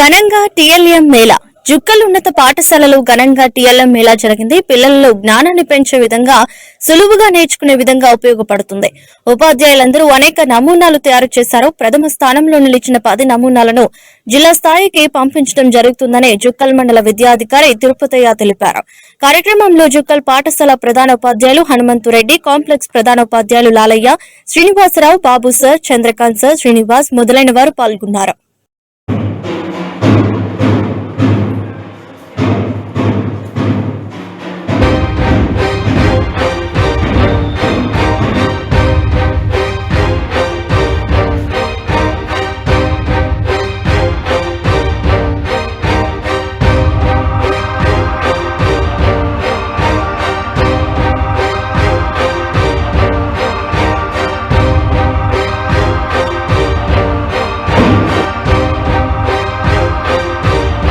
ఘనంగా టీఎల్ఎం మేళా జుక్కల్ ఉన్నత పాఠశాలలో ఘనంగా టీఎల్ఎం మేళా జరిగింది. పిల్లలలో జ్ఞానాన్ని పెంచే విధంగా, సులువుగా నేర్చుకునే విధంగా ఉపయోగపడుతుంది. ఉపాధ్యాయులందరూ అనేక నమూనాలు తయారు చేశారు. ప్రథమ స్థానంలో నిలిచిన 10 నమూనాలను జిల్లా స్థాయికి పంపించడం జరుగుతుందని జుక్కల్ మండల విద్యాధికారి తిరుపతయ్య తెలిపారు. కార్యక్రమంలో జుక్కల్ పాఠశాల ప్రధాన ఉపాధ్యాయులు హనుమంతురెడ్డి, కాంప్లెక్స్ ప్రధాన ఉపాధ్యాయులు లాలయ్య, శ్రీనివాసరావు, బాబు సార్, చంద్రకాంత్ సార్, శ్రీనివాస్ మొదలైన వారు పాల్గొన్నారు.